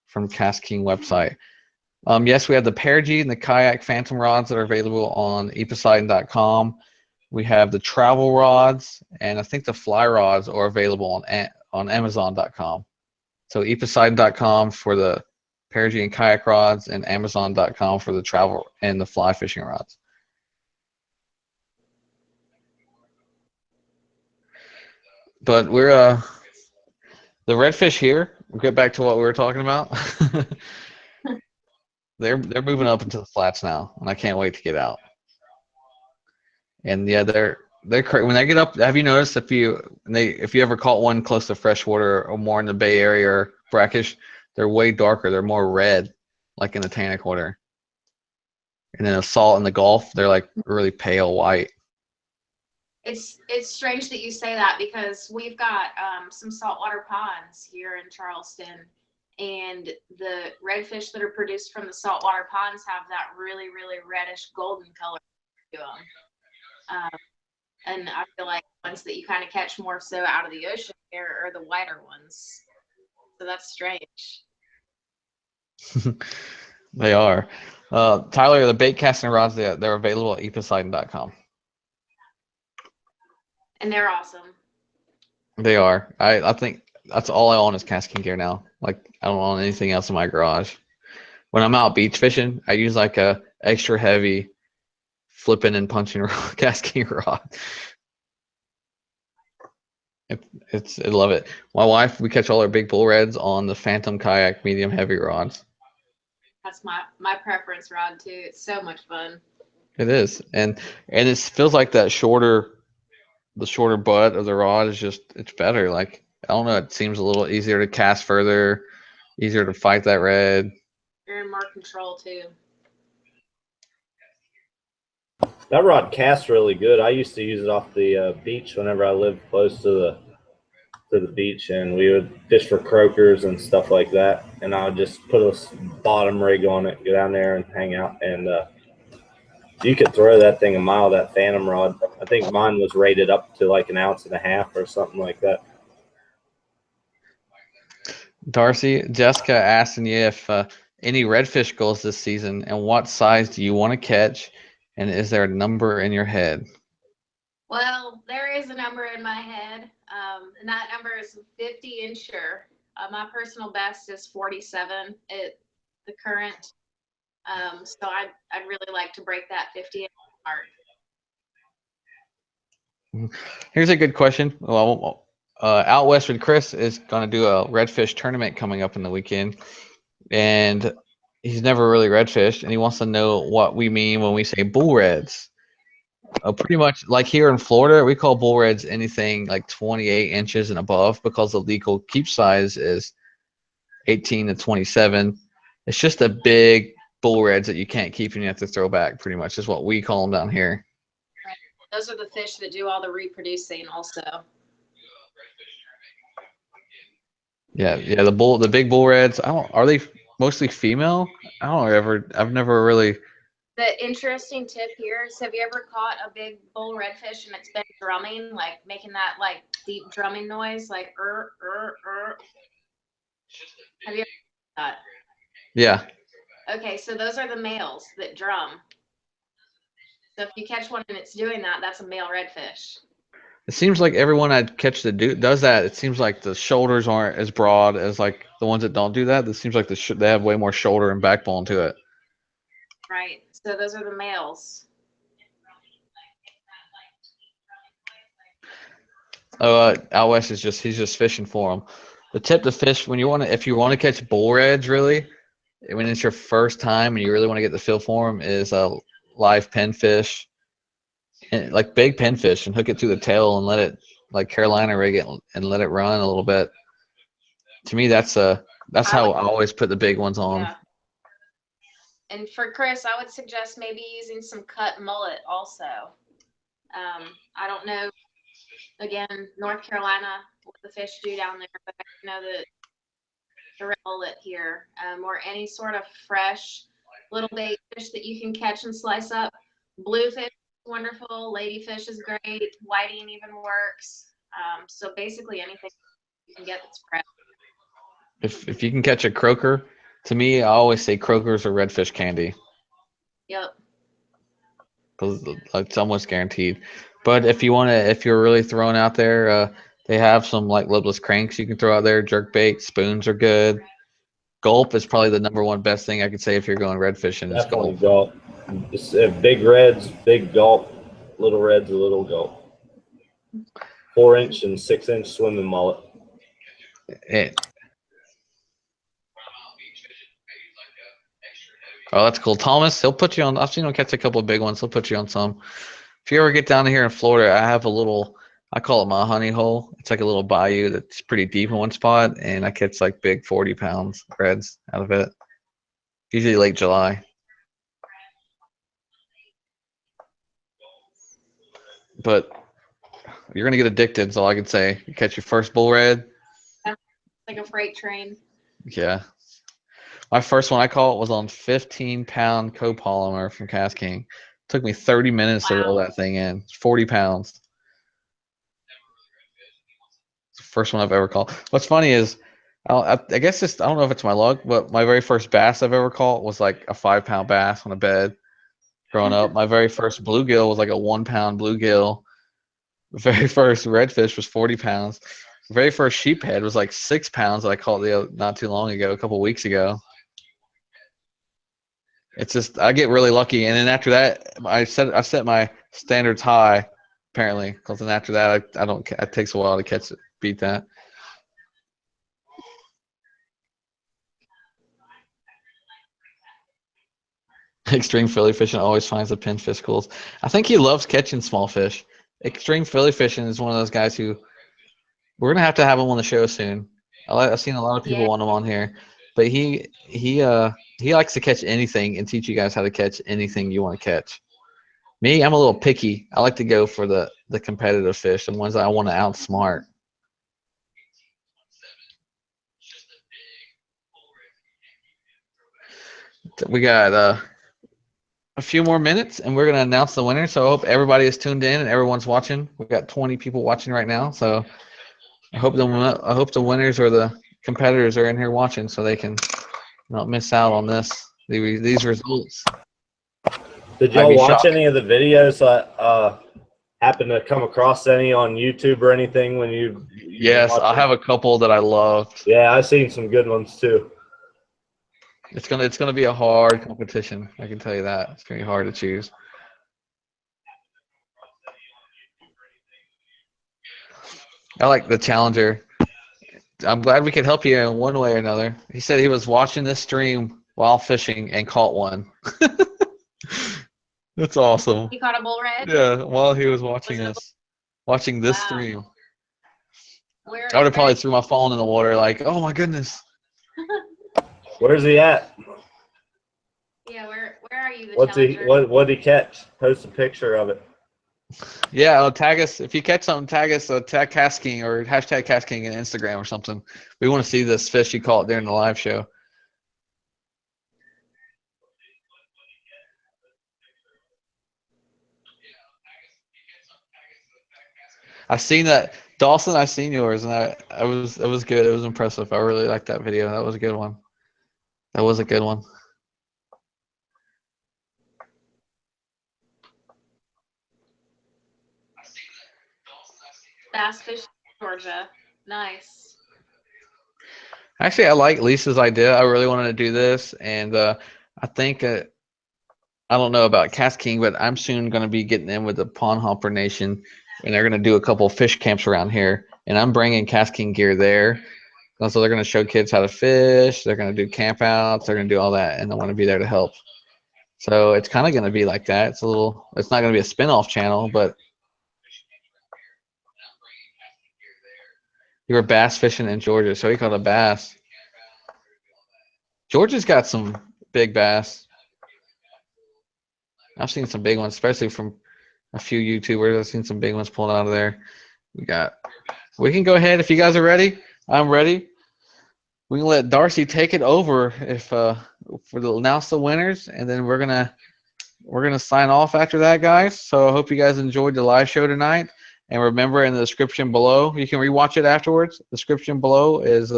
from KastKing website. Yes, we have the Perigee and the Kayak Phantom rods that are available on eposeidon.com. We have the travel rods, and I think the fly rods are available on Amazon.com. So eposeidon.com for the Perigee and kayak rods, and Amazon.com for the travel and the fly fishing rods. But we're the redfish here. We'll get back to what we were talking about. they're moving up into the flats now, and I can't wait to get out. And yeah, they're when they get up. Have you noticed if you ever caught one close to freshwater or more in the Bay Area or brackish, they're way darker. They're more red, like in the tannic water. And then the salt in the Gulf, they're like really pale white. It's strange that you say that, because we've got some saltwater ponds here in Charleston, and the redfish that are produced from the saltwater ponds have that really, really reddish golden color to them. And I feel like ones that you kind of catch more so out of the ocean here are the whiter ones. So that's strange. They are. Tyler, the bait casting rods, they're available at eposeidon.com. And they're awesome. They are. I think that's all I own is KastKing gear now. Like, I don't own anything else in my garage. When I'm out beach fishing, I use like a extra heavy flipping and punching KastKing rod. I love it. My wife, we catch all our big bull reds on the Phantom kayak medium heavy rods. That's my preference rod too. It's so much fun. It is, and it feels like the shorter butt of the rod is it's better. Like, I don't know, it seems a little easier to cast further, easier to fight that red. You're in more control too. That rod casts really good. I used to use it off the beach whenever I lived close to the beach, and we would fish for croakers and stuff like that. And I would just put a bottom rig on it, go down there and hang out. And you could throw that thing a mile, that Phantom rod. I think mine was rated up to like 1.5 ounces or something like that. Darcy, Jessica asking you if any redfish goals this season, and what size do you want to catch, and is there a number in your head? Well, there is a number in my head, and that number is 50 incher. My personal best is 47 at the current. So I'd really like to break that 50 inch mark. Here's a good question. Well, out west with Chris is going to do a redfish tournament coming up in the weekend, and he's never really redfished, and he wants to know what we mean when we say bull reds. Pretty much like here in Florida, we call bull reds anything like 28 inches and above, because the legal keep size is 18 to 27. It's just a big bull reds that you can't keep and you have to throw back, pretty much is what we call them down here. Right. Those are the fish that do all the reproducing also. Yeah, the big bull reds. Are they mostly female? I've never really. The interesting tip here is, have you ever caught a big bull redfish and it's been drumming, like making that like deep drumming noise, like Have you ever heard that? Yeah. Okay, so those are the males that drum. So if you catch one and it's doing that, that's a male redfish. It seems like everyone I catch that does that, it seems like the shoulders aren't as broad as like the ones that don't do that. It seems like they have way more shoulder and backbone to it. Right. So those are the males. Out west is he's just fishing for them. The tip to fish if you want to catch bull reds, really, when it's your first time and you really want to get the feel for them, is a live pinfish, and like big pinfish, and hook it through the tail and let it, like Carolina rig it and let it run a little bit. To me, that's how I always put the big ones on. Yeah. And for Chris, I would suggest maybe using some cut mullet also. I don't know, again, North Carolina, what the fish do down there, but I know that the red mullet here, or any sort of fresh little bait fish that you can catch and slice up. Bluefish, wonderful. Ladyfish is great. Whiting even works. So basically anything you can get that's fresh. If you can catch a croaker, to me, I always say croakers or redfish candy. Yep. It's almost guaranteed. But if you want to, if you're really throwing out there, they have some like lipless cranks you can throw out there. Jerk bait, spoons are good. Gulp is probably the #1 best thing I could say if you're going red fishing. Is Definitely gulp. gulp. Just, big reds, big gulp. Little reds, a little gulp. 4-inch and 6-inch swimming mullet. Oh, that's cool. Thomas, he'll put you on. I've seen him catch a couple of big ones. He'll put you on some. If you ever get down here in Florida, I have a little, I call it my honey hole. It's like a little bayou that's pretty deep in one spot, and I catch like big 40-pound reds out of it. Usually late July. But you're gonna get addicted, is all I can say. You catch your first bull red. Like a freight train. Yeah. My first one I caught was on 15-pound copolymer from KastKing. Took me 30 minutes to roll that thing in. 40 pounds. It's the first one I've ever caught. What's funny is, I guess I don't know if it's my luck, but my very first bass I've ever caught was like a 5-pound bass on a bed. Growing up, my very first bluegill was like a 1-pound bluegill. The very first redfish was 40 pounds. The very first sheephead was like 6 pounds that I caught not too long ago, a couple weeks ago. It's just I get really lucky, and then after that, I set my standards high, apparently, because then after that, I don't. It takes a while to beat that. Extreme Philly fishing always finds the pinfish schools. I think he loves catching small fish. Extreme Philly fishing is one of those guys who we're gonna have to have him on the show soon. I've seen a lot of people want him on here, but he likes to catch anything and teach you guys how to catch anything you want to catch. Me, I'm a little picky. I like to go for the competitive fish, the ones that I want to outsmart. We got a few more minutes, and we're going to announce the winner. So I hope everybody is tuned in and everyone's watching. We've got 20 people watching right now. So I hope the winners or the competitors are in here watching so they can not miss out on these results. Did y'all watch any of the videos that happen to come across any on YouTube or anything when you Yes, I have a couple that I loved. Yeah, I've seen some good ones too. It's gonna be a hard competition. I can tell you that. It's gonna be hard to choose. I like the challenger. I'm glad we could help you in one way or another. He said he was watching this stream while fishing and caught one. That's awesome. You caught a bull red? Yeah, while he was watching this stream. I would have probably threw my phone in the water like, oh my goodness. Where's he at? Yeah, where are you? What'd he catch? Post a picture of it. Yeah, tag us. If you catch something, tag us, tag KastKing or hashtag KastKing on Instagram or something. We want to see this fish you caught during the live show. I seen that, Dawson. I seen yours, and it was good. It was impressive. I really liked that video. That was a good one. That was a good one. Bass fish, Georgia. Nice. Actually, I like Lisa's idea. I really wanted to do this, and I think I don't know about KastKing, but I'm soon going to be getting in with the Pond Hopper Nation, and they're going to do a couple of fish camps around here, and I'm bringing KastKing gear there. So they're going to show kids how to fish. They're going to do campouts. They're going to do all that, and I want to be there to help. So it's kind of going to be like that. It's not going to be a spin-off channel, but you were bass fishing in Georgia, so he caught a bass. Georgia's got some big bass. I've seen some big ones, especially from a few YouTubers. I've seen some big ones pulled out of there. We can go ahead if you guys are ready. I'm ready. We can let Darcy take it over if announce the winners, and then we're gonna sign off after that, guys. So I hope you guys enjoyed the live show tonight. And remember, in the description below, you can rewatch it afterwards. The description below is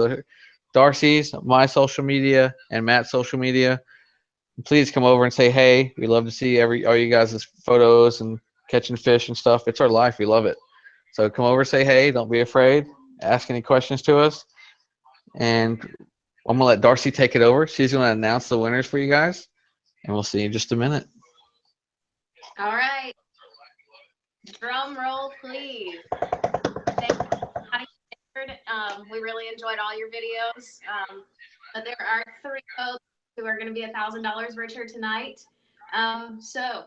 Darcy's, my social media, and Matt's social media. Please come over and say hey. We love to see all you guys' photos and catching fish and stuff. It's our life. We love it. So come over, say hey. Don't be afraid. Ask any questions to us. And I'm going to let Darcy take it over. She's going to announce the winners for you guys. And we'll see you in just a minute. All right. Drum roll, please. We really enjoyed all your videos. But there are 3 folks who are going to be $1,000 richer tonight. So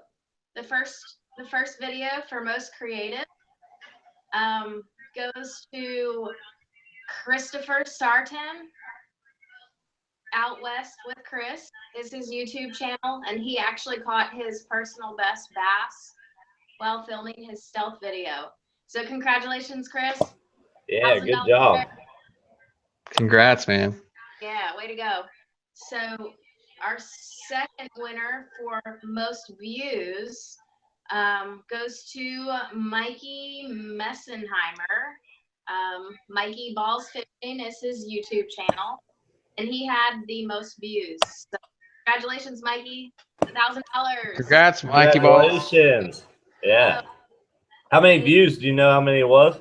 the first video for most creative goes to Christopher Sartan. Out West with Chris is his YouTube channel, and he actually caught his personal best bass while filming his stealth video. So congratulations, Chris. Yeah, good job. Congrats, man. Yeah, way to go. So our second winner for most views goes to Mikey Messenheimer. Mikey Balls Fishing is his YouTube channel, and he had the most views. So congratulations, Mikey. $1,000. Congrats, Mikey Balls. Congratulations. Yeah. How many views? Do you know how many it was?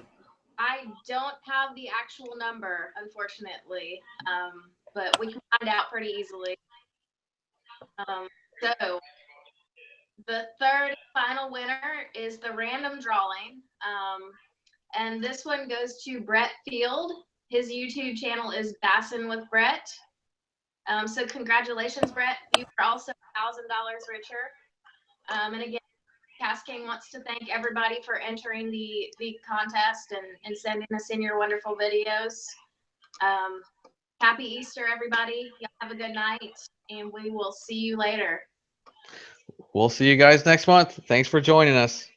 I don't have the actual number, unfortunately, but we can find out pretty easily. So the third and final winner is the random drawing, and this one goes to Brett Field. His YouTube channel is Bassin' with Brett. So congratulations, Brett. You are also $1,000 richer. And again, KastKing wants to thank everybody for entering the contest and sending us in your wonderful videos. Happy Easter, everybody. Y'all have a good night, and we will see you later. We'll see you guys next month. Thanks for joining us.